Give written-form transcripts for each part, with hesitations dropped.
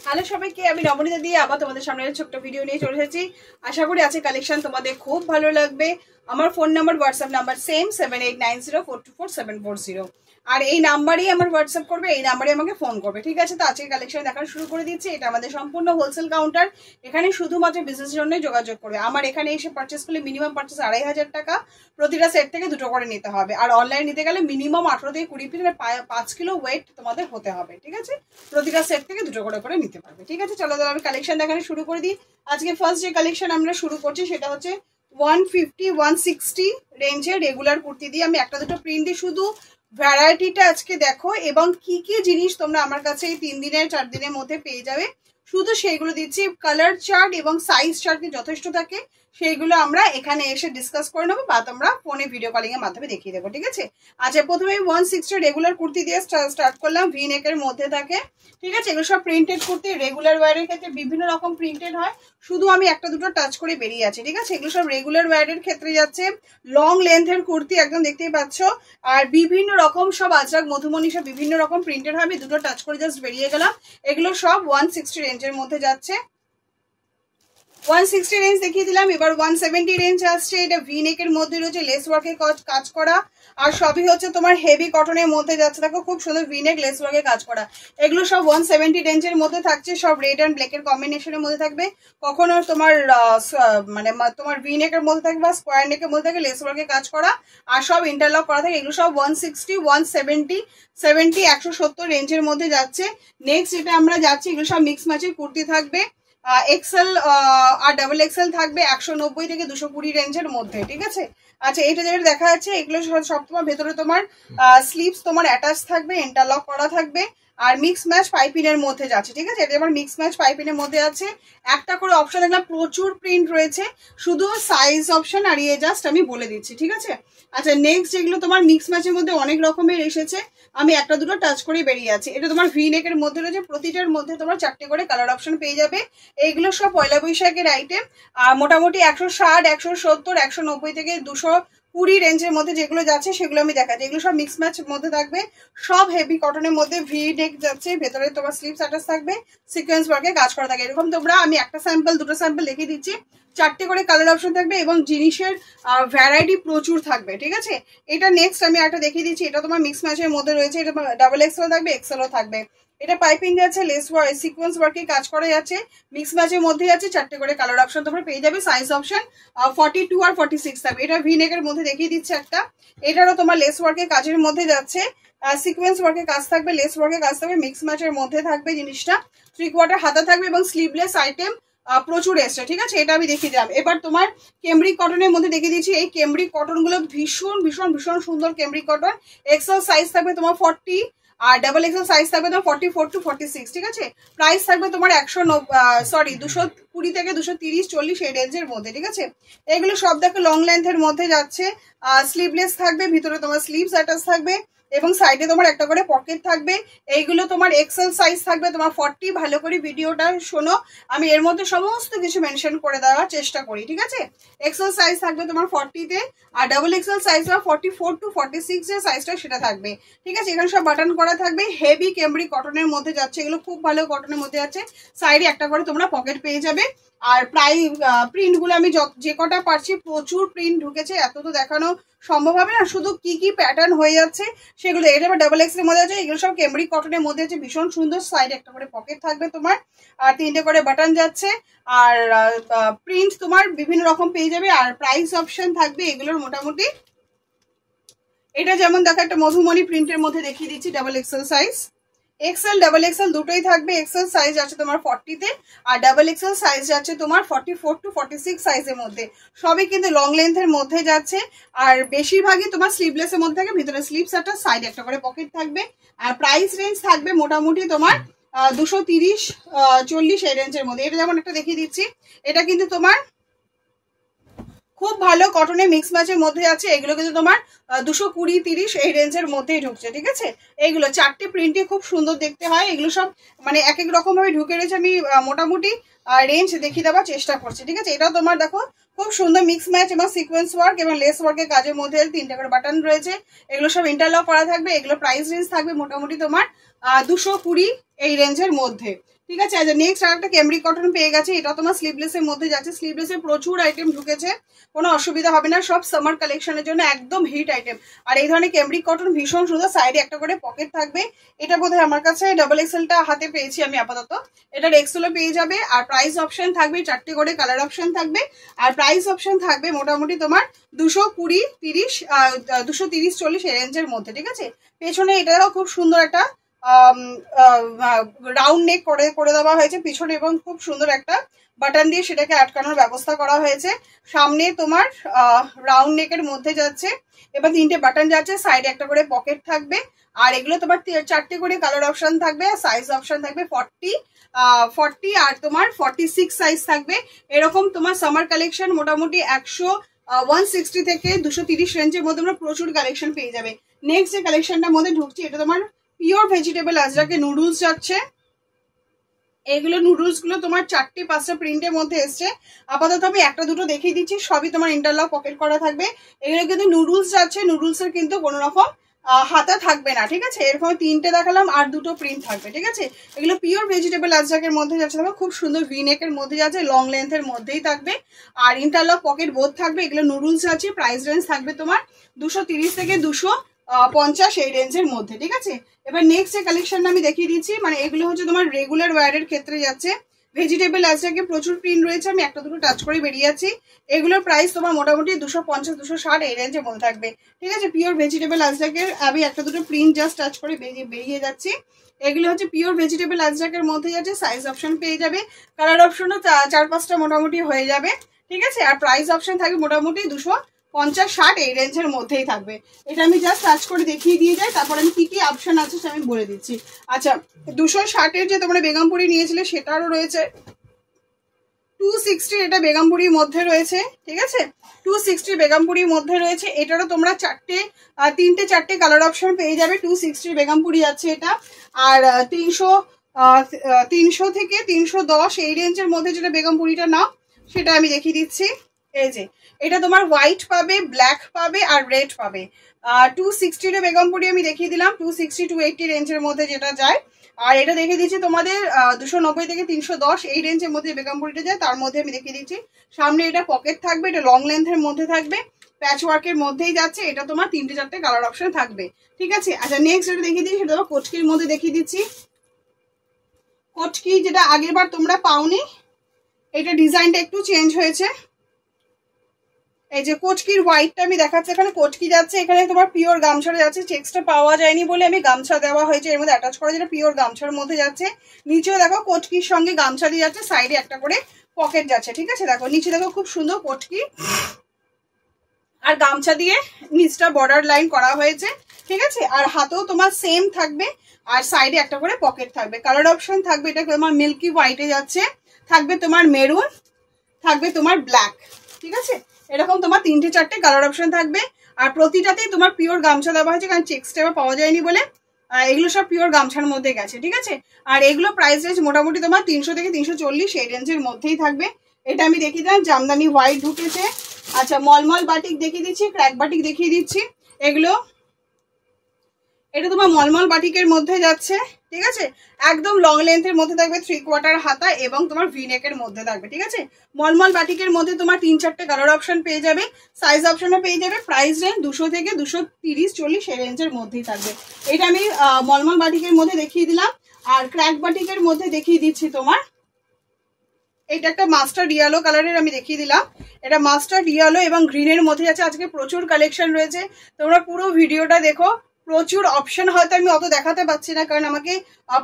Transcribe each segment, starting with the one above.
Hello সবাইকে, আমি নবনীতা দিয়ে আবার তোমাদের সামনে ছোট্ট ভিডিও নিয়ে চলে এসেছি। আশা করি আছে কালেকশন তোমাদের খুব ভালো লাগবে। আমার phone number, WhatsApp number same 7890424740। আর এই নাম্বারেই আমার হোয়াটসঅ্যাপ করবে, এই নাম্বারে আমাকে ফোন করবে, ঠিক আছে? তো আজকে কালেকশন দেখানো শুরু করে দিচ্ছি। এটা আমাদের সম্পূর্ণ হোলসেল কাউন্টার। এখানে শুধুমাত্র বিজনেসের জন্যই যোগাযোগ করবে। আমার এখানে এসে পারচেস করলে মিনিমাম পারচেস 2500 টাকা, প্রতিটা সেট থেকে 2টো করে নিতে হবে। আর অনলাইন নিতে গেলে মিনিমাম 18 থেকে 20 পিস 5 কিলো ওয়েট তোমাদের হতে হবে, ঠিক আছে? প্রতিটা সেট থেকে 2টো করে নিতে পারবে, ঠিক আছে? চলো তাহলে আমি কালেকশন দেখানো শুরু করে দিই। আজকে ফার্স্ট যে কালেকশন আমরা শুরু করছি সেটা হচ্ছে 150-160 রেঞ্জের রেগুলার কুর্তি দিয়ে আমি একটা দুটো প্রিন্ট দিই। শুধু ভ্যারাইটিটা আজকে দেখো এবং কি কি জিনিস তোমরা আমার কাছে এই 3 দিনের 4 দিনের মধ্যে পেয়ে যাবে, শুধু সেইগুলো দিচ্ছি। কালার চার্ট এবং সাইজ চার্ট যথেষ্ট থাকে, সেইগুলো আমরা এখানে এসে ডিসকাস করে নেবো বা তোমরা ফোনে ভিডিও কলিং এর মাধ্যমে দেখিয়ে দেবো, ঠিক আছে? আচ্ছা, প্রথমে 160 রেগুলার কুর্তি দিয়ে স্টার্ট করলাম। ভি নেকের মধ্যে থাকে, ঠিক আছে? এগুলো সব প্রিন্টেড কুর্তি। রেগুলার ওয়্যারের ক্ষেত্রে বিভিন্ন রকম প্রিন্টেড হয়, শুধু আমি একটা দুটো টাচ করে বেরিয়ে আছি, ঠিক আছে? এগুলো সব রেগুলার ওয়্যারের ক্ষেত্রে যাচ্ছে। লং লেন্থের কুর্তি একদম দেখতেই পাচ্ছ। আর বিভিন্ন রকম সব আজরাক, মধুমণি সব বিভিন্ন রকম প্রিন্টেড হয়। আমি দুটো টাচ করে জাস্ট বেরিয়ে গেলাম। এগুলো সব 160 রেঞ্জের মধ্যে যাচ্ছে। 160 রেঞ্জ দেখিয়ে দিলাম। এবার 170 রেঞ্জ আসছে। এটা ভি নেকের মধ্যে রয়েছে, লেস ওয়ার্কের কাজ করা, আর সবই হচ্ছে তোমার হেভি কটনের মধ্যে যাচ্ছে। দেখো খুব সুন্দর ভি নেক, লেস ওয়ার্কের কাজ করা। এগুলো সব 170 রেঞ্জের মধ্যে থাকছে। সব রেড অ্যান্ড ব্ল্যাকের কম্বিনেশনের মধ্যে থাকবে। কখনো তোমার মানে তোমার ভি নেকের মধ্যে থাকবে বা স্কোয়ার নেকের মধ্যে থাকে, লেস ওয়ার্কের কাজ করা, আর সব ইন্টারলক করা থাকে। এগুলো সব 160, 170, 170 রেঞ্জের মধ্যে যাচ্ছে। নেক্সট যেটা আমরা যাচ্ছি, এগুলো সব মিক্স ম্যাচের কুর্তি থাকবে। এক্সেল আর ডাবল এক্সেল থাকবে 190 থেকে 220 রেঞ্জের মধ্যে, ঠিক আছে? আচ্ছা, এটা যেটা দেখা যাচ্ছে এগুলো সব তোমার ভেতরে তোমার স্লিভস তোমার অ্যাটাচ থাকবে, ইন্টারলক করা থাকবে, আর মিক্স ম্যাচ পাইপিনের মধ্যে যাচ্ছে, ঠিক আছে? এটা আমার মিক্স ম্যাচ পাইপিনের মধ্যে আছে। একটা করে অপশন দেখলাম, প্রচুর প্রিন্ট রয়েছে, শুধু সাইজ অপশন আর ইয়ে জাস্ট আমি বলে দিচ্ছি, ঠিক আছে? আচ্ছা, নেক্সট যেগুলো তোমার মিক্স ম্যাচের মধ্যে অনেক রকমের এসেছে, আমি একটা দুটো টাচ করে বেরিয়ে আছি। এটা তোমার ভি নেকের মধ্যে রয়েছে, প্রতিটার মধ্যে তোমার 4টে করে কালার অপশন পেয়ে যাবে। এইগুলো সব পয়লা বৈশাখের আইটেম। আর মোটামুটি 160, 170, 190 থেকে 220 রেঞ্জের মধ্যে যেগুলো যাচ্ছে সেগুলো আমি দেখাচ্ছি। এগুলো সব মিক্স ম্যাচ মধ্যে থাকবে, সব হেভি কটনের মধ্যে। ভি নেক যাচ্ছে, ভেতরে তোমার স্লিভস অ্যাটাচ থাকবে, সিকোয়েন্স ওয়ার্কে কাজ করা থাকে। এরকম তোমরা, আমি একটা স্যাম্পল দুটো স্যাম্পল দেখিয়ে দিচ্ছি। 4টে করে কালার অপশন থাকবে এবং জিনিসের ভ্যারাইটি প্রচুর থাকবে, ঠিক আছে? এটা নেক্সট আমি একটা দেখিয়ে দিচ্ছি। এটা তোমার মিক্স ম্যাচের মধ্যে রয়েছে। এটা ডাবল এক্সেল থাকবে, এক্সেলও থাকবে। এটা পাইপিং যাচ্ছে, লেস সিকোয়েন্স ওয়ার্কে কাজ করা যাচ্ছে, মিক্স ম্যাচের মধ্যে যাচ্ছে। 4টে করে কালার অপশন তোমরা পেয়ে যাবে। সাইজ অপশন 42 আর 46 থাকবে। এটা ভি নেকের মধ্যে দেখিয়ে দিচ্ছে একটা। এটারও তোমার লেস ওয়ার্কের কাজের মধ্যে যাচ্ছে, সিকোয়েন্স ওয়ার্কের কাজ থাকবে, লেস ওয়ার্কের কাজ থাকবে, মিক্স ম্যাচের মধ্যে থাকবে জিনিসটা। 3/4 হাতা থাকবে এবং স্লিভলেস আইটেম প্রচুর এসছে, ঠিক আছে? এটা আমি দেখিয়ে দিলাম। এবার তোমার কেমব্রিক কটনের মধ্যে দেখিয়ে দিচ্ছি। এই কেমব্রিক কটন গুলো ভীষণ ভীষণ ভীষণ সুন্দর কেমব্রিক কটন। এক্সেল সাইজ থাকবে তোমার 40, আর ডাবল এক্সেল সাইজ থাকবে তোমার 44 to 46, ঠিক আছে? প্রাইস থাকবে তোমার 220 থেকে 230, 40 এই রেঞ্জের মধ্যে, ঠিক আছে? এগুলো সব দেখো লং লেন্থের মধ্যে যাচ্ছে। স্লিভলেস থাকবে, ভিতরে তোমার স্লিভস অ্যাটাচ থাকবে এবং সাইডে তোমার একটা করে পকেট থাকবে। এইগুলো তোমার এক্সেল সাইজ থাকবে তোমার 40। ভালো করে ভিডিওটা শোনো, আমি এর মধ্যে সমস্ত কিছু মেনশন করে দেওয়ার চেষ্টা করি, ঠিক আছে? এক্সেল সাইজ থাকবে তোমার 40-তে, আর ডাবল এক্সেল সাইজ 44 to 46 যে সাইজটা সেটা থাকবে, ঠিক আছে? এখানে সব বাটন করা থাকবে। হেভি কেমব্রিক কটনের মধ্যে যাচ্ছে, এগুলো খুব ভালো কটনের মধ্যে যাচ্ছে। সাইডে একটা করে তোমরা পকেট পেয়ে যাবে। আর প্রায় প্রিন্টগুলো আমি যে কটা পারছি, প্রচুর প্রিন্ট ঢুকেছে, এত তো দেখানো সম্ভব হবে না। শুধু কি কি প্যাটার্ন হয়ে যাচ্ছে সেগুলো। এটা আবার ডাবল এক্স এর মধ্যে আছে। এগুলো সব কেমব্রিক কটনের মধ্যে আছে, ভীষণ সুন্দর। সাইডে একটা করে পকেট থাকবে তোমার, আর 3টে করে বাটন যাচ্ছে। আর প্রিন্ট তোমার বিভিন্ন রকম পেয়ে যাবে। আর প্রাইস অপশন থাকবে এগুলোর মোটামুটি। এটা যেমন দেখো একটা মধুমণি প্রিন্টের মধ্যে দেখিয়ে দিচ্ছি, double XL size. XL double XL দুটোই থাকবে। এক্সেল সাইজ আছে তোমার 40-তে, আর ডাবল এক্সেল সাইজ যাচ্ছে তোমার 44 to 46 সাইজের মধ্যে। সবই কিন্তু লং লেন্থের মধ্যে যাচ্ছে। আর বেশিরভাগই তোমার স্লিভলেসের মধ্যে থাকে, ভিতরে স্লিভস একটা, সাইডে একটা করে পকেট থাকবে। আর প্রাইস রেঞ্জ থাকবে মোটামুটি তোমার 230, 40 এই রেঞ্জের মধ্যে। এটা যেমন একটা দেখিয়ে দিচ্ছি, এটা কিন্তু তোমার খুব ভালো কটনের মিক্স ম্যাচের মধ্যে আছে। এগুলো কিন্তু তোমার 220, 30 এই রেঞ্জের মধ্যেই ঢুকছে, ঠিক আছে? এইগুলো 4টে প্রিন্টে খুব সুন্দর দেখতে হয়। এগুলো সব মানে এক এক রকম ভাবে ঢুকে রয়েছে। আমি মোটামুটি রেঞ্জ দেখিয়ে দেওয়ার চেষ্টা করছি, ঠিক আছে? এটাও তোমার দেখো খুব সুন্দর মিক্স ম্যাচ এবং সিকোয়েন্স ওয়ার্ক এবং লেস ওয়ার্কের কাজের মধ্যে 3টে করে বাটন রয়েছে, এগুলো সব ইন্টারলক করা থাকবে। এগুলো প্রাইস রেঞ্জ থাকবে মোটামুটি তোমার 220 এই রেঞ্জের মধ্যে, ঠিক আছে। আচ্ছা নেক্সট আর একটা ক্যামব্রিক কটন পেয়ে গেছে, এটা তোমার স্লিভলেসের মধ্যে যাচ্ছে। স্লিভলেসে প্রচুর আইটেম ঢুকেছে, কোনো অসুবিধা হবে না, সব সামার কালেকশনের জন্য একদম হিট আইটেম। আর এই ধরনের ক্যামব্রিক কটন ভীষণ সুন্দর, সাইডে একটা করে পকেট থাকবে। এটা বোধহয় আমার কাছে ডাবল এক্সেলটা হাতে পেয়েছি আমি আপাতত, এটার এক্সেলও পেয়ে যাবে। আর প্রাইস অপশন থাকবে 4টে করে কালার অপশন থাকবে। আর প্রাইস অপশন থাকবে মোটামুটি তোমার 220, 30, 230, 40 এই রেঞ্জের মধ্যে, ঠিক আছে। পেছনে এটাও খুব সুন্দর একটা রাউন্ড নেক করে দেওয়া হয়েছে পিছনে, এবং খুব সুন্দর একটা বাটন দিয়ে সেটাকে আটকানোর ব্যবস্থা করা হয়েছে। সামনে তোমার রাউন্ড নেকের মধ্যে যাচ্ছে, এবার 3টে বাটন যাচ্ছে, সাইডে একটা করে পকেট থাকবে। আর এগুলো তোমার 4টে করে কালার অপশন থাকবে, সাইজ অপশন থাকবে 40 আর তোমার 46 সাইজ থাকবে। এরকম তোমার সামার কালেকশন মোটামুটি 160 থেকে 230 রেঞ্জের মধ্যে আমরা প্রচুর কালেকশন পেয়ে যাবে। নেক্সট যে কালেকশনটার মধ্যে ঢুকছি, এটা তোমার পিওর ভেজিটেবল আজরাকে নুডলস যাচ্ছে। এগুলো নুডলস গুলো তোমার 4টে-5টা প্রিন্টের মধ্যে এসছে। আপাতত আমি একটা দুটো দেখিয়ে দিচ্ছি, সবই তোমার ইন্টারলক পকেট করা থাকবে। এগুলো কিন্তু নুডলস যাচ্ছে, নুডলস এর কিন্তু কোনো রকম হাতা থাকবে না, ঠিক আছে। এরকম 3টে দেখালাম আর 2টো প্রিন্ট থাকবে, ঠিক আছে। এগুলো পিওর ভেজিটেবল আজরাকের মধ্যে যাচ্ছে, দেখো খুব সুন্দর ভিনেকের মধ্যে যাচ্ছে, লং লেন্থের মধ্যেই থাকবে। আর ইন্টারলক পকেট বোথ থাকবে। এগুলো নুডলস যাচ্ছে, প্রাইস রেঞ্জ থাকবে তোমার 230 থেকে 250 এই রেঞ্জের মধ্যে, ঠিক আছে। এবার নেক্সট যে কালেকশনটা আমি দেখিয়ে দিচ্ছি, মানে এগুলো হচ্ছে তোমার রেগুলার ওয়্যারের ক্ষেত্রে যাচ্ছে। ভেজিটেবল আজরাকে প্রচুর প্রিন্ট রয়েছে, আমি একটা দুটো টাচ করে বেরিয়ে যাচ্ছি। এগুলোর প্রাইস তোমার মোটামুটি 250, 260 এই রেঞ্জের মধ্যে থাকবে, ঠিক আছে। পিওর ভেজিটেবল আজরাকের আমি একটা দুটো প্রিন্ট জাস্ট টাচ করে বেরিয়ে যাচ্ছি। এগুলো হচ্ছে পিওর ভেজিটেবল আজরাকের মধ্যে যাচ্ছে, সাইজ অপশন পেয়ে যাবে, কালার অপশনও 4-5টা মোটামুটি হয়ে যাবে, ঠিক আছে। আর প্রাইস অপশন থাকবে মোটামুটি 250-60 এই রেঞ্জের মধ্যেই থাকবে। এটা আমি জাস্ট সার্চ করে দেখিয়ে দিয়ে যাই, তারপর আমি কি কি অপশন আছে সেটা আমি বলে দিচ্ছি। আচ্ছা 260-এর যে তোমরা বেগমপুরি নিয়েছিলে সেটারও রয়েছে। 260 এটা বেগমপুরির মধ্যে রয়েছে, ঠিক আছে। 260 বেগমপুরির মধ্যে রয়েছে, এটারও তোমরা 3টে-4টে কালার অপশন পেয়ে যাবে। 260 বেগমপুরি আছে এটা। আর 300 থেকে 310 এই রেঞ্জের মধ্যে যেটা বেগমপুরিটা নাও সেটা আমি দেখিয়ে দিচ্ছি। এই যে এটা তোমার হোয়াইট পাবে, ব্ল্যাক পাবে আর রেড পাবে। 260 বেগমপুরি আমি দেখিয়ে দিলাম, 260-280 রেঞ্জের মধ্যে যেটা যায়। আর এটা দেখে দিচ্ছি তোমাদের 290 থেকে 310 এই রেঞ্জের মধ্যে বেগমপুরিটা যায়, তার মধ্যে আমি দেখিয়ে দিচ্ছি। সামনে এটা পকেট থাকবে, এটা লং লেন্থের মধ্যে থাকবে, প্যাচ ওয়ার্কের মধ্যেই যাচ্ছে। এটা তোমার 3টে-4টে কালার অপশন থাকবে, ঠিক আছে। আচ্ছা নেক্সট যেটা দেখিয়ে দিচ্ছি সেটা তোমার কোচকির মধ্যে দেখিয়ে দিচ্ছি। কোচকি যেটা আগের বার তোমরা পাওনি, এটা ডিজাইনটা একটু চেঞ্জ হয়েছে। এই যে কোচকির হোয়াইটটা আমি দেখাচ্ছি, এখানে কোচকি যাচ্ছে, এখানে তোমার পিওর গামছাটা যাচ্ছে। চেক্সটা পাওয়া যায়নি বলে আমি গামছা দেওয়া হয়েছে এর মধ্যে অ্যাটাচ করা, যেটা পিওর গামছার মধ্যে যাচ্ছে। নিচেও দেখো কোচকির সঙ্গে গামছা দিয়ে যাচ্ছে, সাইডে একটা করে পকেট যাচ্ছে, ঠিক আছে। দেখো নিচে দেখো খুব সুন্দর কোচকি আর গামছা দিয়ে নিচটা বর্ডার লাইন করা হয়েছে, ঠিক আছে। আর হাতেও তোমার সেম থাকবে, আর সাইডে একটা করে পকেট থাকবে। কালার অপশন থাকবে, এটা তোমার মিল্কি হোয়াইটে যাচ্ছে, থাকবে তোমার মেরুন, থাকবে তোমার ব্ল্যাক, ঠিক আছে। এরকম তোমার 3টে-4টে কালার অপশন থাকবে। আর প্রতিটাতেই তোমার পিওর গামছা দেওয়া হয়েছে, কারণ চেক্সটা পাওয়া যায়নি বলে এগুলো সব পিওর গামছার মধ্যে গেছে, ঠিক আছে। আর এগুলো প্রাইস রেঞ্জ মোটামুটি তোমার 300 থেকে 340 এই রেঞ্জের মধ্যেই থাকবে। এটা আমি দেখিয়ে দিলাম, জামদানি হোয়াইট ঢুকেছে। আচ্ছা মলমল বাটিক দেখিয়ে দিচ্ছি, ক্র্যাক বাটিক দেখিয়ে দিচ্ছি। এগুলো এটা তোমার মলমল বাটিকের মধ্যে যাচ্ছে, ঠিক আছে। একদম লং লেন্থের মধ্যে থাকবে, 3/4 হাতা এবং তোমার ভিনেকের মধ্যে থাকবে, ঠিক আছে। মলমল বাটিকের মধ্যে তোমার 3-4টে কালার অপশন পেয়ে যাবে, সাইজ অপশনও পেয়ে যাবে। প্রাইস রেঞ্জ 200 থেকে 230-40 এই রেঞ্জের মধ্যেই থাকবে। এটা আমি মলমল বাটিকের মধ্যে দেখিয়ে দিলাম। আর ক্র্যাক বাটিকের মধ্যে দেখিয়ে দিচ্ছি তোমার, এটা একটা মাস্টার্ড ইয়েলো কালারের আমি দেখিয়ে দিলাম। এটা মাস্টার্ড ইয়েলো এবং গ্রিনের মধ্যে আছে। আজকে প্রচুর কালেকশন রয়েছে, তোমরা পুরো ভিডিওটা দেখো। প্রচুর অপশন হয়তো আমি অত দেখাতে পারছি না, কারণ আমাকে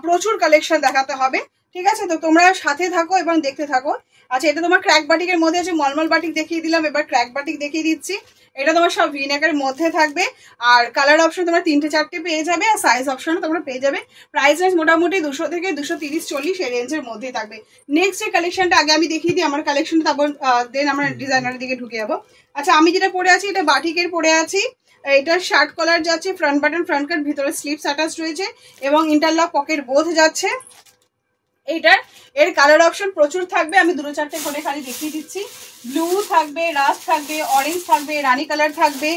প্রচুর কালেকশন দেখাতে হবে, ঠিক আছে। তো তোমরা সাথে থাকো এবং দেখতে থাকো। আচ্ছা এটা তোমার ক্র্যাক বাটিকের মধ্যে আছে, মলমল বাটিক দেখিয়ে দিলাম, এবার ক্র্যাক বাটিক দেখিয়ে দিচ্ছি। এটা তোমার সব ভিনেকের মধ্যে থাকবে। আর কালার অপশন তোমরা 3টে-4টে পেয়ে যাবে, আর সাইজ অপশনও তোমরা পেয়ে যাবে। প্রাইস রেঞ্জ মোটামুটি 200 থেকে 230-40 এই রেঞ্জের মধ্যেই থাকবে। নেক্সট যে কালেকশনটা আগে আমি দেখিয়ে দিই আমার কালেকশনটা, তারপর দেন আমরা ডিজাইনারের দিকে ঢুকে যাবো। আচ্ছা আমি যেটা পরে আছি এটা বাটিকের পরে আছি। এটা শার্ট কলার যাচ্ছে, ফ্রন্ট বাটন, ফ্রন্ট কাট, ভিতরে স্লিভস অ্যাটাচ রয়েছে এবং ইন্টারলক পকেট বোথ যাচ্ছে। এইটার এর কালার অপশন প্রচুর থাকবে, আমি দুটো চারটে করে খালি দেখিয়ে দিচ্ছি। ব্লু থাকবে, রাস্ট থাকবে, অরেঞ্জ থাকবে, রানী কালার থাকবে,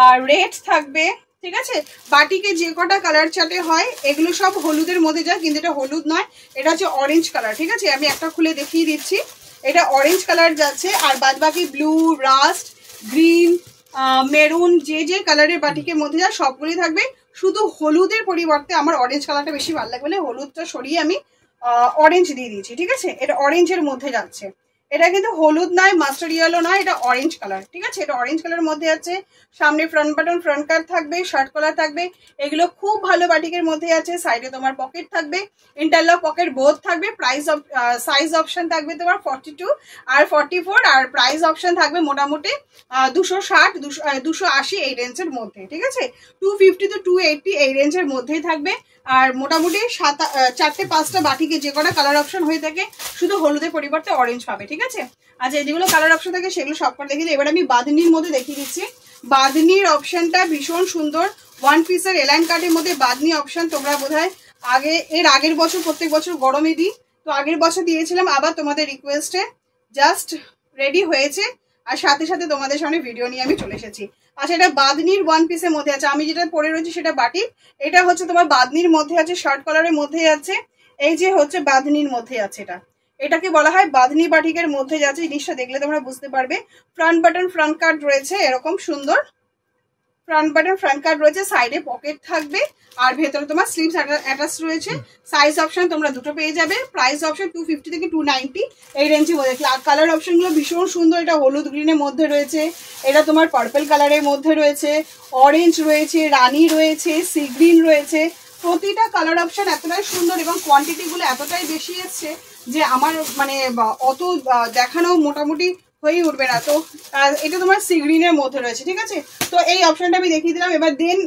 আর রেড থাকবে, ঠিক আছে। বাটিকে যে কটা কালার চার্টে হয় এগুলো সব হলুদের মধ্যে যায়, কিন্তু এটা হলুদ নয়, এটা হচ্ছে অরেঞ্জ কালার, ঠিক আছে। আমি একটা খুলে দেখিয়ে দিচ্ছি, এটা অরেঞ্জ কালার যাচ্ছে। আর বাদ বাকি ব্লু, রাস্ট, গ্রিন, মেরুন, যে যে কালারের বাটিকের মধ্যে যায় সবগুলি থাকবে। শুধু হলুদের পরিবর্তে আমার অরেঞ্জ কালারটা বেশি ভালো লাগবে বলে হলুদটা সরিয়ে আমি অরেঞ্জ দিয়ে দিয়েছি, ঠিক আছে। এটা অরেঞ্জের মধ্যে যাচ্ছে, এটা কিন্তু হলুদ নয়, মাস্টার্ড ইয়েলো নয়, এটা অরেঞ্জ কালার, ঠিক আছে। এটা অরেঞ্জ কালারের মধ্যে আছে। সামনে ফ্রন্ট বাটন, ফ্রন্ট কাট থাকবে, শার্ট কলার থাকবে, এগুলো খুব ভালো বাটিকের মধ্যে আছে। সাইডে তোমার পকেট থাকবে, ইন্টারলক পকেট বোথ থাকবে। প্রাইস সাইজ অপশন থাকবে তোমার 42 আর 44, আর প্রাইস অপশন থাকবে মোটামুটি 260, 280 এই রেঞ্জের মধ্যে, ঠিক আছে। 250 to 280 এই রেঞ্জের মধ্যেই থাকবে। আর মোটামুটি 4-5টা বাটিকে যে কটা কালার অপশন হয়ে থাকে শুধু হলুদের পরিবর্তে অরেঞ্জ পাবে, ঠিক আছে। আচ্ছা, যেগুলো কালার অপশন থাকে সেগুলো সবকটা দেখিয়ে দিই। এবার আমি বাঁধনির মধ্যে দেখিয়ে দিচ্ছি। বাঁধনির অপশনটা ভীষণ সুন্দর, ওয়ান পিসের এলাইন কাটের মধ্যে বাঁধনি অপশন। তোমরা বোধহয় এর আগের বছর, প্রত্যেক বছর গরমে দিই, তো আগের বছর দিয়েছিলাম, আবার তোমাদের রিকোয়েস্টে জাস্ট রেডি হয়েছে, আর সাথে সাথে তোমাদের সামনে ভিডিও নিয়ে আমি চলে এসেছি। আচ্ছা, এটা বাঁধনির ওয়ান পিসের মধ্যে আছে। আমি যেটা পরে রয়েছি সেটা বাটিক, এটা হচ্ছে তোমার বাঁধনির মধ্যে আছে, শার্ট কলারের মধ্যে আছে, এই যে হচ্ছে বাঁধনির মধ্যে আছে। এটাকে বলা হয় বাঁধনি বাটিকের মধ্যে যাচ্ছে। জিনিসটা দেখলে তোমরা বুঝতে পারবে। ফ্রন্ট বাটন, ফ্রন্ট কাট রয়েছে, এরকম সুন্দর ফ্রন্ট বাটন, ফ্রন্ট কাট রয়েছে, সাইডে পকেট থাকবে, আর ভেতরে তোমার স্লিভস অ্যাটাচ রয়েছে। সাইজ অপশন তোমরা দুটো পেয়ে যাবে। প্রাইস অপশন 250 থেকে 290 এই রেঞ্জের মধ্যে। কালার অপশনগুলো ভীষণ সুন্দর। এটা হলুদ গ্রিনের মধ্যে রয়েছে, এটা তোমার পার্পল কালারের মধ্যে রয়েছে, অরেঞ্জ রয়েছে, রানী রয়েছে, সি গ্রিন রয়েছে। প্রতিটা কালার অপশন এতটাই সুন্দর এবং কোয়ান্টিটিগুলো এতটাই বেশি এসছে যে আমার মানে অত দেখানো মোটামুটি হয়ে উঠবে না। তো এটা তোমার সি গ্রিনের মধ্যে রয়েছে, ঠিক আছে। তো এই অপশনটা আমি দেখিয়ে দিলাম। এবার দেন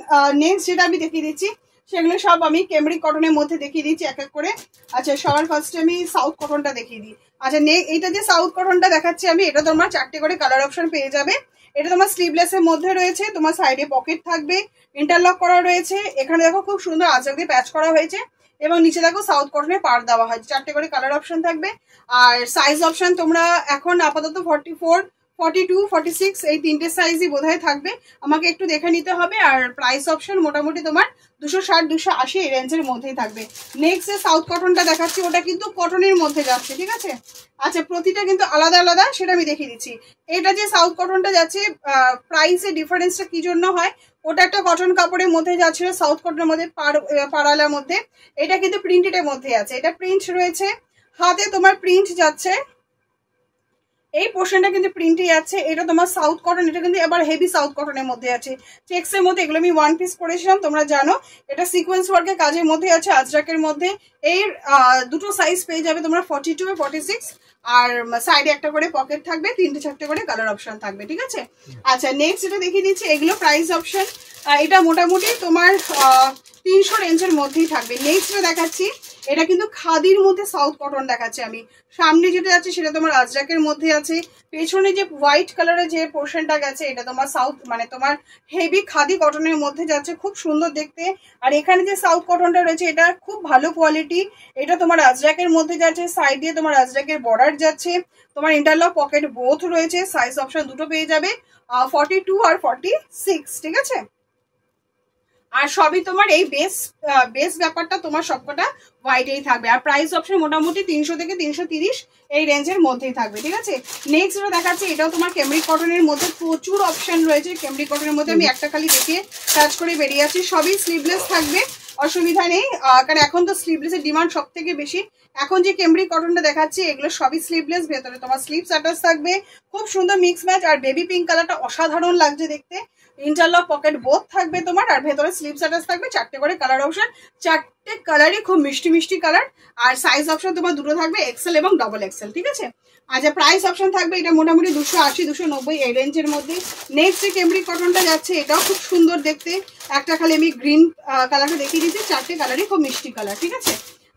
নেক্সট যেটা আমি দেখিয়ে দিচ্ছি সেগুলো সব আমি ক্যামব্রিক কটনের মধ্যে দেখিয়ে দিচ্ছি এক এক করে। আচ্ছা, সবার ফার্স্টে আমি সাউথ কটনটা দেখিয়ে দিই। আচ্ছা, এইটা যে সাউথ কটনটা দেখাচ্ছি আমি, এটা তোমার 4টে করে কালার অপশন পেয়ে যাবে। এটা তোমার স্লিভলেসের মধ্যে রয়েছে, তোমার সাইডে পকেট থাকবে, ইন্টারলক করা রয়েছে। এখানে দেখো খুব সুন্দর আঁচড় দিয়ে প্যাচ করা হয়েছে, এবং নিচে দেখো সাউথ কটনের পাড় দেওয়া হয়। 4টে করে কালার অপশন থাকবে। আর সাইজ অপশন তোমরা এখন আপাতত 44, 42, 46 এই 3টে সাইজই বোধহয় থাকবে, আমাকে একটু দেখে নিতে হবে। আর প্রাইস অপশন মোটামুটি তোমার 260, 280 এই রেঞ্জের মধ্যেই থাকবে। নেক্সট যে সাউথ কটনটা দেখাচ্ছি ওটা কিন্তু কটনের মধ্যে যাচ্ছে, ঠিক আছে। আচ্ছা, প্রতিটা কিন্তু আলাদা আলাদা, সেটা আমি দেখিয়ে দিচ্ছি। এটা যে সাউথ কটনটা যাচ্ছে, প্রাইসের ডিফারেন্সটা কি জন্য হয়, ওটা একটা কটন কাপড়ের মধ্যে যাচ্ছিল, সাউথ কটনের মধ্যে পাড়ালার মধ্যে। এটা কিন্তু প্রিন্টেডের মধ্যে আছে, এটা প্রিন্ট রয়েছে, হাতে তোমার প্রিন্ট যাচ্ছে, এই পোর্শনটা কিন্তু প্রিন্টে যাচ্ছে। এটা তোমার সাউথ কটন, এটা কিন্তু এবার হেভি সাউথ কটনের মধ্যে আছে, চেক্সের মধ্যে। এগুলো আমি ওয়ান পিস করেছিলাম, তোমরা জানো। এটা সিকোয়েন্স ওয়ার্কের কাজের মধ্যে আছে, আজরাকের মধ্যে। এর দুটো সাইজ পেয়ে যাবে তোমরা, 42 আর 46। আর সাইডে একটা করে পকেট থাকবে, 3-4টে করে কালার অপশন থাকবে, ঠিক আছে। আচ্ছা, নেক্সট যেটা দেখিয়ে দিচ্ছি, এগুলো প্রাইস অপশন। এটা মোটামুটি তোমার 300 রেঞ্জের মধ্যেই থাকবে। নেক্সট যেটা দেখাচ্ছি, এটা কিন্তু খাদির মধ্যে সাউথ কটন দেখাচ্ছি আমি। সামনে যেটা আছে সেটা তোমার আজরাকের মধ্যে আছে, পেছনে যে হোয়াইট কালারের যে পোর্শনটা গেছে এটা তোমার সাউথ মানে তোমার হেভি খাদি কটনের মধ্যে যাচ্ছে, খুব সুন্দর দেখতে। আর এখানে যে সাউথ কটনটা রয়েছে এটা খুব ভালো কোয়ালিটি, এটা তোমার আজরাকের মধ্যে যাচ্ছে, সাইড দিয়ে তোমার আজরাকের বর্ডার যাচ্ছে, তোমার ইন্টারলক পকেট বোথ রয়েছে। সাইজ অপশন দুটো পেয়ে যাবে, 42 আর 46, ঠিক আছে। আর সবই তোমার এই বেস ব্যাপারটা তোমার সবকটা হোয়াইটেই থাকবে। আর প্রাইস অপশন মোটামুটি 300 থেকে 330 এই রেঞ্জের মধ্যেই থাকবে, ঠিক আছে। নেক্সট যেটা দেখাচ্ছি, এটাও তোমার ক্যামব্রিক কটনের মধ্যে প্রচুর অপশন রয়েছে। ক্যামব্রিক কটনের মধ্যে আমি একটা খালি দেখে টাচ করে বেরিয়ে আছি। সবই স্লিভলেস থাকবে, অসুবিধা নেই, কারণ এখন তো স্লিভলেসের ডিমান্ড সব থেকে বেশি। এখন যে ক্যামব্রিক কটনটা দেখাচ্ছি এগুলো সবই স্লিভলেস, ভেতরে তোমার স্লিভস অ্যাটাচ থাকবে, খুব সুন্দর মিক্স ম্যাচ। আর বেবি পিঙ্ক কালারটা অসাধারণ লাগছে দেখতে। ইন্টারলক পকেট বোথ থাকবে তোমার, আর ভেতরে স্লিভস অ্যাটাচ থাকবে। 4টে করে কালার অপশন, 4টে কালারই খুব মিষ্টি মিষ্টি কালার। আর সাইজ অপশন তোমার দুটো থাকবে, এক্সেল এবং ডবল এক্সেল, ঠিক আছে। আচ্ছা, প্রাইস অপশন থাকবে এটা মোটামুটি 280, 290 এই রেঞ্জের মধ্যে। নেক্সট যে ক্যামব্রিক কটনটা যাচ্ছে এটাও খুব সুন্দর দেখতে। একটা খালি আমি গ্রিন কালারটা দেখিয়ে দিচ্ছি, 4টে কালারই খুব মিষ্টি কালার, ঠিক আছে।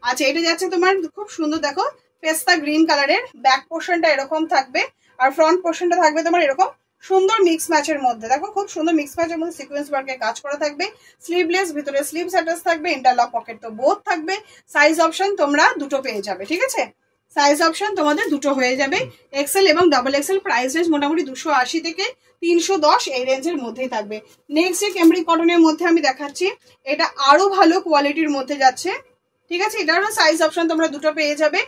আচ্ছা, এটা যাচ্ছে তোমার খুব সুন্দর, দেখো পেস্তা গ্রিন কালারের। ব্যাক পোর্শনটা এরকম থাকবে, আর ফ্রন্ট পোর্শনটা থাকবে তোমার এরকম সুন্দর মিক্স ম্যাচের মধ্যে। দেখো খুব সুন্দর মিক্স ম্যাচের মধ্যে সিকোয়েন্স ওয়ার্কের কাজ করা থাকবে, স্লিভলেস, ভিতরে স্লিভস অ্যাটাচ থাকবে, ইন্টারলক পকেট তো বোথ থাকবে। সাইজ অপশন তোমরা দুটো পেয়ে যাবে, ঠিক আছে। সাইজ অপশন তোমাদের দুটো হয়ে যাবে, এক্সেল এবং ডাবল এক্সেল। প্রাইস রেঞ্জ মোটামুটি 280 থেকে 310 এই রেঞ্জের মধ্যেই থাকবে। নেক্সট যে ক্যামব্রিক কটনের মধ্যে আমি দেখাচ্ছি, এটা আরো ভালো কোয়ালিটির মধ্যে যাচ্ছে, ঠিক আছে। এটারও সাইজ অপশন তোমরা দুটো পেয়ে যাবে,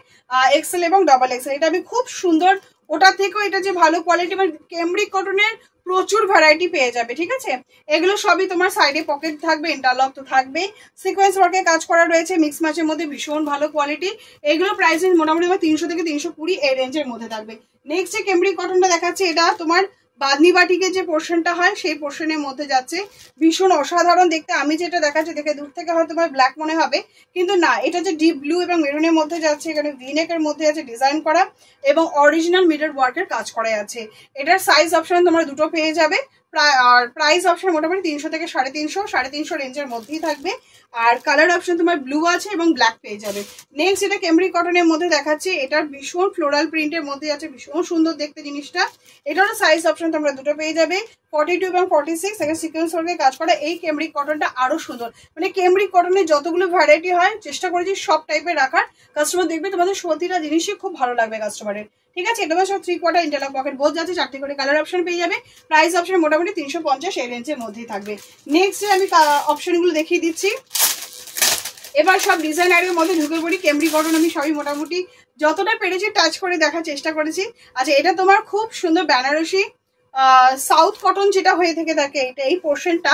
এক্সেল এবং ডাবল এক্সেল। এটা আমি খুব সুন্দর, ওটা থেকেও এটা যে ভালো কোয়ালিটি, মানে ক্যামব্রিক কটনের প্রচুর ভ্যারাইটি পেয়ে যাবে, ঠিক আছে। এগুলো সবই তোমার সাইডে পকেট থাকবে, ইন্টারলক তো থাকবেই, সিকোয়েন্স ওয়ার্কে কাজ করা রয়েছে, মিক্স ম্যাচের মধ্যে ভীষণ ভালো কোয়ালিটি। এগুলো প্রাইস রেঞ্জ মোটামুটি 300 থেকে 320 এই রেঞ্জের মধ্যে থাকবে। নেক্সট যে ক্যামব্রিক কটনটা দেখাচ্ছি, এটা তোমার বাদনি বাটিকে যে পোর্শনটা হয় সেই পোর্শনের মধ্যে যাচ্ছে, ভীষণ অসাধারণ দেখতে। আমি যেটা দেখাচ্ছি দেখে দূর থেকে হয়তো ব্ল্যাক মনে হবে, কিন্তু না, এটা যে ডিপ ব্লু এবং মেরুনের মধ্যে যাচ্ছে, এখানে ভিনেকের মধ্যে আছে ডিজাইন করা এবং অরিজিনাল মিরর ওয়ার্কের কাজ করা আছে। এটার সাইজ অপশন তোমরা দুটো পেয়ে যাবে, আর প্রাইস অপশন মোটামুটি 300 থেকে 350 রেঞ্জের মধ্যেই থাকবে। আর কালার অপশন তোমার ব্লু আছে এবং ব্ল্যাক পেয়ে যাবে। নেক্সট এটা ক্যামব্রিক কটনের মধ্যে দেখাচ্ছি, এটার ভীষণ ফ্লোরাল প্রিন্টের মধ্যে আছে, ভীষণ সুন্দর দেখতে জিনিসটা। এটারও সাইজ অপশন তোমরা দুটো পেয়ে যাবে, 42 এবং 46। এখানে সিকোয়েন্স ওয়ার্কে কাজ করা। এই ক্যামব্রিক কটনটা আরো সুন্দর, মানে ক্যামব্রিক কটনের যতগুলো ভ্যারাইটি হয় চেষ্টা করেছি সব টাইপের রাখার। কাস্টমার দেখবে তোমাদের প্রতিটা জিনিসই খুব ভালো লাগবে কাস্টমারের, ঠিক আছে। এটা সব 3/4 ইন্টারলক পকেট বোঝ যাচ্ছে, 4টে করে কালার অপশন পেয়ে যাবে। প্রাইস অপশন মোটামুটি 350 এই রেঞ্জের মধ্যেই থাকবে। নেক্সট আমি অপশনগুলো দেখিয়ে দিচ্ছি। এবার সব ডিজাইনারের মধ্যে ঢুকে পড়ি। ক্যামব্রিক কটন আমি সবই মোটামুটি যতটা পেরেছি টাচ করে দেখার চেষ্টা করেছি। আচ্ছা, এটা তোমার খুব সুন্দর বেনারসি সাউথ কটন যেটা হয়ে থেকে থাকে, এটা এই পোর্শনটা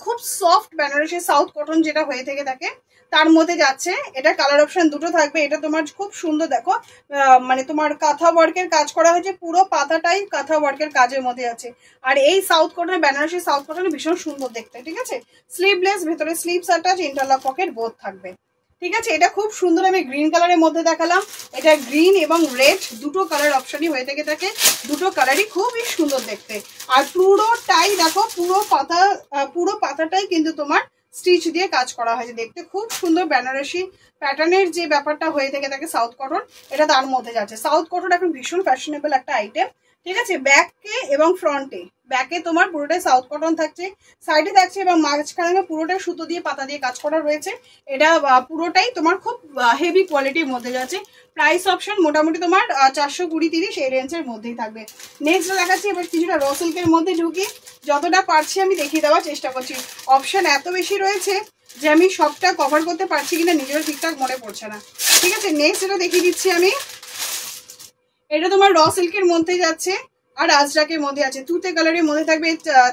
খুব সফট বেনারসি সাউথ কটন যেটা হয়ে থেকে থাকে তার মধ্যে যাচ্ছে। এটা কালার অপশন দুটো থাকবে। এটা তোমার খুব সুন্দর দেখো, মানে তোমার কাঁথা ওয়ার্কের কাজ করা হয়েছে, পুরো পাতাটাই কাঁথা ওয়ার্কের কাজের মধ্যে আছে। আর এই south cotton, Banarasi south cotton ভীষণ সুন্দর দেখতে, ঠিক আছে। স্লিভলেস, ভেতরে sleeves attach, interlock pocket both থাকবে, ঠিক আছে। এটা খুব সুন্দর আমি গ্রিন কালারের মধ্যে দেখালাম। এটা গ্রিন এবং রেড দুটো কালার অপশনই হয়ে থেকে থাকে, দুটো কালারই খুবই সুন্দর দেখতে। আর পুরোটাই দেখো, পুরো পাতাটাই কিন্তু তোমার স্টিচ দিয়ে কাজ করা হয়েছে, দেখতে খুব সুন্দর বেনারসি প্যাটার্নের যে ব্যাপারটা হয়ে থেকে থাকে সাউথ কটন, এটা তার মধ্যে যাচ্ছে। সাউথ কটন এখন ভীষণ ফ্যাশনেবল একটা আইটেম, ঠিক আছে। ব্যাকে এবং ফ্রন্টে, ব্যাকে তোমার পুরোটাই সাউথ কটন থাকছে, সাইডে থাকছে এবং মাঝখানে পুরোটাই সুতো দিয়ে পাতা দিয়ে কাজ করা রয়েছে। এটা পুরোটাই তোমার খুব হেভি কোয়ালিটির মধ্যে যাচ্ছে। প্রাইস অপশন মোটামুটি তোমার 420-30 এই রেঞ্জের মধ্যেই থাকবে। নেক্সট দেখাচ্ছি এবার কিছুটা র সিল্কের মধ্যে ঢুকি, যতটা পারছি আমি দেখিয়ে দেওয়ার চেষ্টা করছি। অপশন এত বেশি রয়েছে যে আমি সবটা কভার করতে পারছি কিনা নিজেরও ঠিকঠাক মনে পড়ছে না, ঠিক আছে। নেক্সট এটা দেখিয়ে দিচ্ছি আমি। এটা তোমার র সিল্কের মধ্যে যাচ্ছে আর আজরাকের মধ্যে আছে, তুতে কালারের মধ্যে থাকবে।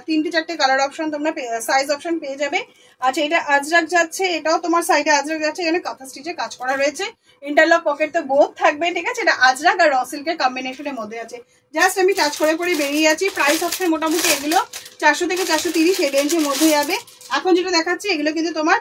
3-4টে কালার অপশন তোমরা সাইজ অপশন পেয়ে যাবে। আচ্ছা, এটা আজরাক যাচ্ছে, এটাও তোমার সাইডে আজরাক যাচ্ছে, এখানে কাঁথা স্টিচে কাজ করা রয়েছে, ইন্টারলক পকেট তো বোথ থাকবে, ঠিক আছে। এটা আজরাক আর র সিল্কের কম্বিনেশনের মধ্যে আছে। জাস্ট আমি টাচ করে বেরিয়ে যাচ্ছি। প্রাইস অপশন মোটামুটি এগুলো 400 থেকে 430 এই রেঞ্জের মধ্যে যাবে। এখন যেটা দেখাচ্ছি এগুলো কিন্তু তোমার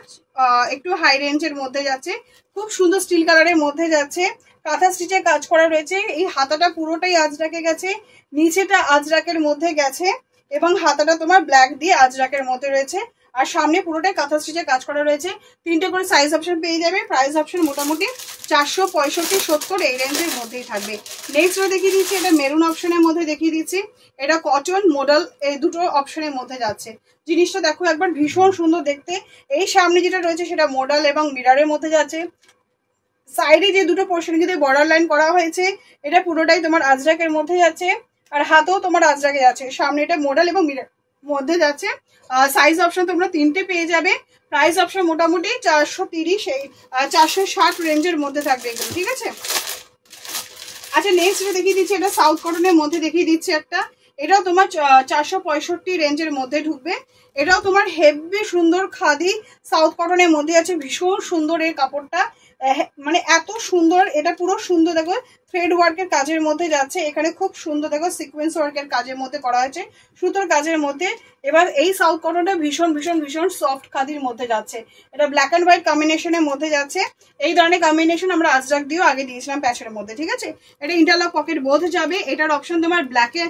একটু হাই রেঞ্জের মধ্যে যাচ্ছে, খুব সুন্দর স্টিল কালারের মধ্যে যাচ্ছে, কাঁথা স্টিচে কাজ করা রয়েছে। এই হাতাটা পুরোটাই আজরাকে গেছে, নিচেটা আজরাকের মধ্যে গেছে এবং হাতাটা তোমার ব্ল্যাক দিয়ে আজরাকের মধ্যে রয়েছে, আর সামনে পুরোটাই কাঁথা স্টিচে কাজ করা রয়েছে। 3টে করে সাইজ অপশন পেয়ে যাবে। প্রাইস অপশন মোটামুটি 465-70 এই রেঞ্জের মধ্যেই থাকবে। নেক্সট দেখিয়ে দিচ্ছি, এটা মেরুন অপশনের মধ্যে দেখিয়ে দিচ্ছি। এটা কটন মডেল, এই দুটো অপশনের মধ্যে যাচ্ছে। জিনিসটা দেখো একবার, ভীষণ সুন্দর দেখতে। এই সামনে যেটা রয়েছে সেটা মডেল এবং মিরারের মধ্যে যাচ্ছে। সাইডে যে দুটো পোর্শন কিন্তু বর্ডার লাইন করা হয়েছে, এটা পুরোটাই তোমার আজরাকের মধ্যে যাচ্ছে, আর হাতেও তোমার আজরাকে যাচ্ছে। সামনে এটা মডেল এবং মিরর মধ্যে যাচ্ছে। সাইজ অপশন তোমরা 3টে পেয়ে যাবে। প্রাইস অপশন মোটামুটি 430-460 রেঞ্জের মধ্যে থাকবে এগুলো, ঠিক আছে। আচ্ছা, নেক্সট দেখিয়ে দিচ্ছি, এটা সাউথ কটনের মধ্যে দেখিয়ে দিচ্ছি একটা। এটাও তোমার 465 রেঞ্জের মধ্যে ঢুকবে। এটাও তোমার হেভি সুন্দর খাদি সাউথ কটনের মধ্যে আছে, ভীষণ সুন্দর এর কাপড়টা, মানে এত সুন্দর। এটা পুরো সুন্দর দেখো, থ্রেড ওয়ার্কের কাজের মধ্যে যাচ্ছে, এখানে খুব সুন্দর দেখো সিকোয়েন্স ওয়ার্কের কাজের মধ্যে করা হয়েছে, সুতোর কাজের মধ্যে। এবার এই সাউথ কটনটা ভীষণ ভীষণ ভীষণ সফট খাদির মধ্যে যাচ্ছে, এটা ব্ল্যাক অ্যান্ড হোয়াইট কম্বিনেশনের মধ্যে যাচ্ছে। এই ধরনের কম্বিনেশন আমরা আজরাক দিয়েও আগে দিয়েছিলাম প্যাচের মধ্যে, ঠিক আছে। এটা ইন্টারলক পকেট বোধ যাবে। এটার অপশন তোমার ব্ল্যাকে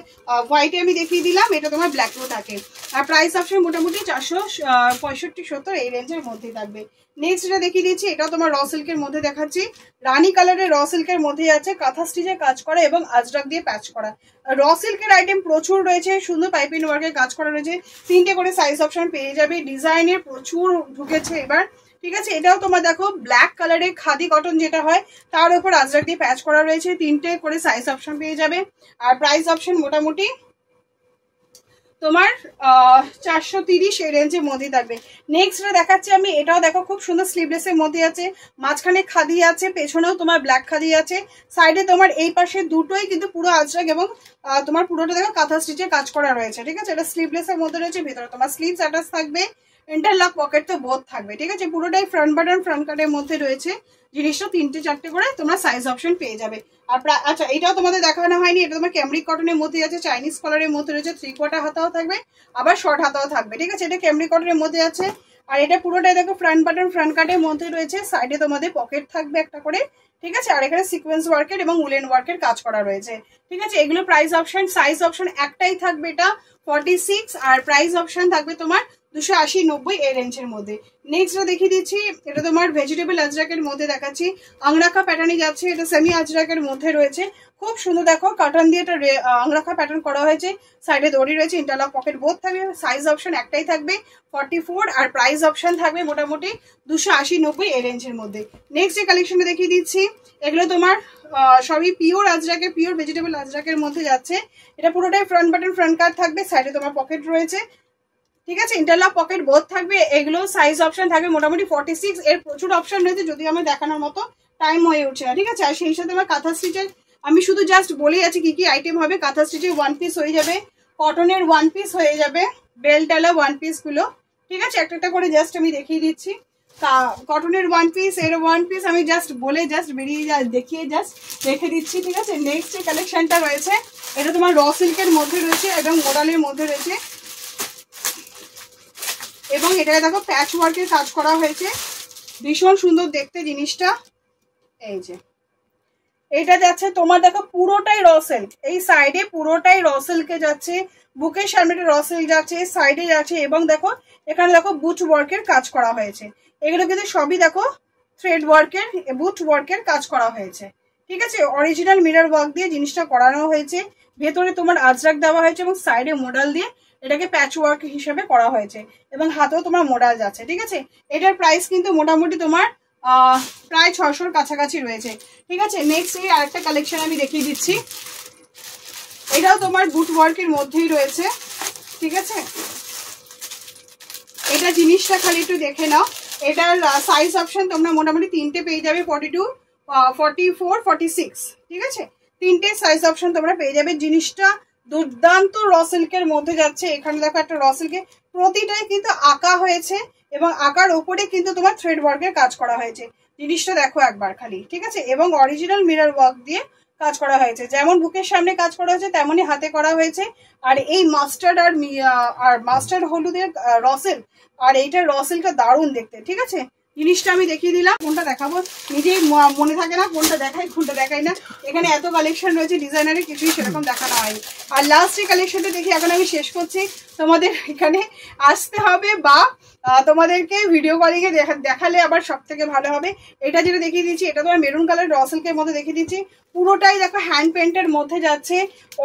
হোয়াইটে আমি দেখিয়ে দিলাম, এটা তোমার ব্ল্যাকেও থাকে। আর প্রাইস অপশন মোটামুটি 465-70 এই রেঞ্জের মধ্যেই থাকবে। নেক্সট এটা দেখিয়ে দিচ্ছি, এটাও তোমার র সিল্কের মধ্যে দেখাচ্ছি। রানী কালারের র সিল্কের মধ্যে আছে, কাঁথা স্টিচে কাজ করা এবং আজরাক দিয়ে প্যাচ করা। র সিল্কের আইটেম প্রচুর রয়েছে, সুন্দর পাইপিং ওয়ার্কের কাজ করা রয়েছে। 3টে করে সাইজ অপশন পেয়ে যাবে। ডিজাইনের প্রচুর ঢুকেছে এবার, ঠিক আছে, এটাও তোমার দেখো ব্ল্যাক কালারের খাদি কটন যেটা হয় তার উপর আজরাক দিয়ে প্যাচ করা রয়েছে, 3টে করে সাইজ অপশন পেয়ে যাবে। আর প্রাইস অপশন মোটামুটি তোমার 430 এই রেঞ্জের মধ্যে থাকবে। নেক্সট দেখাচ্ছি আমি, এটাও দেখো খুব সুন্দর স্লিভলেসের মধ্যে আছে, মাঝখানে খাদি আছে, পেছনেও তোমার ব্ল্যাক খাদি আছে, সাইডে তোমার এই পাশে দুটোই কিন্তু পুরো আজরাক এবং তোমার পুরোটা দেখো কাঁথা স্টিচের কাজ করা রয়েছে। ঠিক আছে, এটা স্লিভলেসের মধ্যে রয়েছে, ভিতরে তোমার স্লিভস অ্যাটাচ থাকবে, ইন্টারলক পকেট তো বোথ থাকবে। ঠিক আছে, পুরোটাই ফ্রন্ট বাটন ফ্রন্ট কাটের মধ্যে রয়েছে, জিনিসটা 3টে-4টে করে তোমরা সাইজ অপশন পেয়ে যাবে। আর আচ্ছা, এটাও তোমাদের দেখানো হয়নি, এটা তোমার ক্যামরিক কটনের মধ্যে আছে, চাইনিজ কলারের মধ্যে রয়েছে, 3/4 হাতাও থাকবে, আবার শর্ট হাতাও থাকবে। ঠিক আছে, এটা ক্যামরিক কটনের মধ্যে আছে। আর এটা পুরোটাই দেখো ফ্রন্ট বাটন ফ্রন্ট কাটের মধ্যে রয়েছে, সাইডে তোমাদের পকেট থাকবে একটা করে। ঠিক আছে, আর এখানে সিকোয়েন্স ওয়ার্কের এবং উলেন ওয়ার্কের কাজ করা রয়েছে। ঠিক আছে, এগুলো প্রাইস অপশন সাইজ অপশন একটাই থাকবে, এটা 46, আর প্রাইস অপশন থাকবে তোমার 280-90 এই রেঞ্জের মধ্যে। নেক্সট দেখিয়ে দিচ্ছি, এটা তোমার ভেজিটেবল আজরাকের মধ্যে দেখাচ্ছি, আংরাখা প্যাটার্নে যাচ্ছে, এটা সেমি আজরাকের মধ্যে রয়েছে, খুব সুন্দর দেখো কাটন দিয়ে এটা আংরাখা প্যাটার্ন করা হয়েছে, সাইডে দড়ি রয়েছে, ইন্টারলক পকেট বোথ থাকবে, সাইজ অপশন একটাই থাকবে 44, আর প্রাইস অপশন থাকবে মোটামুটি 280-90 এই রেঞ্জের মধ্যে। নেক্সট যে কালেকশনটা দেখিয়ে দিচ্ছি, এগুলো তোমার সবই পিওর আজরাকের, পিওর ভেজিটেবল আজরাকের মধ্যে যাচ্ছে, এটা পুরোটাই ফ্রন্ট বাটন ফ্রন্ট কাট থাকবে, সাইডে তোমার পকেট রয়েছে। ঠিক আছে, ইন্টারলক পকেট বোথ থাকবে, এগুলো সাইজ অপশন থাকবে মোটামুটি 46, এর প্রচুর অপশন রয়েছে, যদি আমি দেখানোর মতো টাইম হয়ে উঠছে না। ঠিক আছে, আর সেই সাথে আমার কাঁথা স্টিচের আমি শুধু জাস্ট বলেই আছি কি কি আইটেম হবে। কাঁথা স্টিচের 1 পিস হয়ে যাবে, কটনের 1 পিস হয়ে যাবে, বেলটালা 1 পিস গুলো। ঠিক আছে, একটা একটা করে জাস্ট আমি দেখিয়ে দিচ্ছি। কটনের 1 পিস, এর 1 পিস আমি জাস্ট বলে জাস্ট বেরিয়ে দেখিয়ে জাস্ট রেখে দিচ্ছি। ঠিক আছে, নেক্সট যে কালেকশনটা রয়েছে, এটা তোমার র সিল্কের মধ্যে রয়েছে এবং মোডালের মধ্যে রয়েছে, এবং এটাকে দেখো প্যাচ ওয়ার্কের কাজ করা হয়েছে, ভীষণ সুন্দর দেখতে জিনিসটা। এই যে এটা যাচ্ছে তোমার দেখো পুরোটাই র সিল্ক, এই সাইডে পুরোটাই র সিল্কে যাচ্ছে, বুকের সামনে র সিল্ক যাচ্ছে, সাইডে যাচ্ছে, এবং দেখো এখানে দেখো বুট ওয়ার্কের কাজ করা হয়েছে, এগুলো কিন্তু সবই দেখো থ্রেড ওয়ার্কের বুট ওয়ার্কের কাজ করা হয়েছে। ঠিক আছে, অরিজিনাল মিরর ওয়ার্ক দিয়ে জিনিসটা করানো হয়েছে, ভেতরে তোমার আজরাক দেওয়া হয়েছে এবং সাইডে মোডাল দিয়ে এটাকে প্যাচ ওয়ার্ক হিসেবে করা হয়েছে, এবং হাতেও তোমার মোডাল যাচ্ছে। ঠিক আছে, এটার প্রাইস কিন্তু মোটামুটি তোমার প্রায় 600-র কাছাকাছি রয়েছে। ঠিক আছে, নেক্সট এই আরেকটা কালেকশন আমি দেখিয়ে দিচ্ছি, এটাও তোমার বুট ওয়ার্কের মধ্যেই রয়েছে। ঠিক আছে, এটা জিনিসটা খালি একটু দেখে নাও, এটার সাইজ অপশন তোমরা মোটামুটি 3টে পেয়ে যাবে, 42, 44, 46। ঠিক আছে, 3টে সাইজ অপশন তোমরা পেয়ে যাবে, জিনিসটা দুর্দান্ত র সিল্কের মধ্যে যাচ্ছে। এখানে দেখো একটা র সিল্কে প্রতিটাই কিন্তু আঁকা হয়েছে, এবং আঁকার ওপরে কিন্তু তোমার থ্রেড ওয়ার্কের কাজ করা হয়েছে, জিনিসটা দেখো একবার খালি। ঠিক আছে, এবং অরিজিনাল মিরর ওয়ার্ক দিয়ে কাজ করা হয়েছে, যেমন বুকের সামনে কাজ করা হয়েছে তেমনই হাতে করা হয়েছে। আর এই মাস্টার্ড আর মাস্টার্ড হলুদের র সিল্ক, আর এইটার র সিল্কটা দারুণ দেখতে। ঠিক আছে, জিনিসটা আমি দেখিয়ে দিলাম, কোনটা দেখাবো নিজেই মনে থাকে না, কোনটা দেখাই কোনটা দেখাই না, এখানে এত কালেকশন রয়েছে, ডিজাইনারের কিছুই সেরকম দেখানো হয়নি। আর লাস্ট যে কালেকশনটা দেখি এখন আমি শেষ করছি, তোমাদের এখানে আসতে হবে বা তোমাদেরকে ভিডিও কলিং এ দেখালে আবার সব থেকে ভালো হবে। এটা যেটা দেখিয়ে দিচ্ছি, এটা তোমার মেরুন কালার র সিল্কের মধ্যে দেখিয়ে দিচ্ছি, পুরোটাই দেখো হ্যান্ড পেন্টের মধ্যে যাচ্ছে,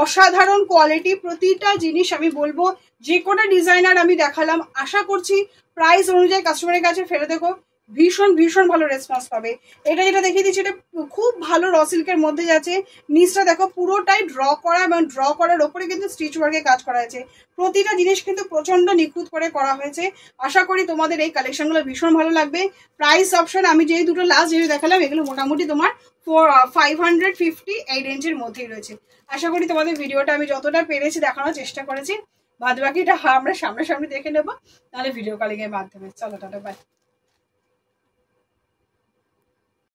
অসাধারণ কোয়ালিটি, প্রতিটা জিনিস আমি বলবো যে কোনো ডিজাইনার আমি দেখালাম, আশা করছি প্রাইস অনুযায়ী কাস্টমারের কাছে ফেলে দেখো ভীষণ ভীষণ ভালো রেসপন্স পাবে। এটা যেটা দেখিয়ে দিচ্ছি, এটা খুব ভালো র সিল্কের মধ্যে যাচ্ছে, নিচটা দেখো পুরোটাই ড্র করা, এবং ড্র করার ওপরে কিন্তু স্টিচ ওয়ার্কে কাজ করা হয়েছে, প্রতিটা জিনিস কিন্তু প্রচন্ড নিখুঁত করে করা হয়েছে। আশা করি তোমাদের এই কালেকশনগুলো ভীষণ ভালো লাগবে। প্রাইস অপশন আমি যেই দুটো লাস্ট যেটা দেখালাম, এগুলো মোটামুটি তোমার 550 এই রেঞ্জের মধ্যেই রয়েছে। আশা করি তোমাদের ভিডিওটা আমি যতটা পেরেছি দেখানোর চেষ্টা করেছি, বাদ বাকিটা আমরা সামনাসামনি দেখে নেবো, তাহলে ভিডিও কলিং এর মাধ্যমে। চলো টাটা, বাই।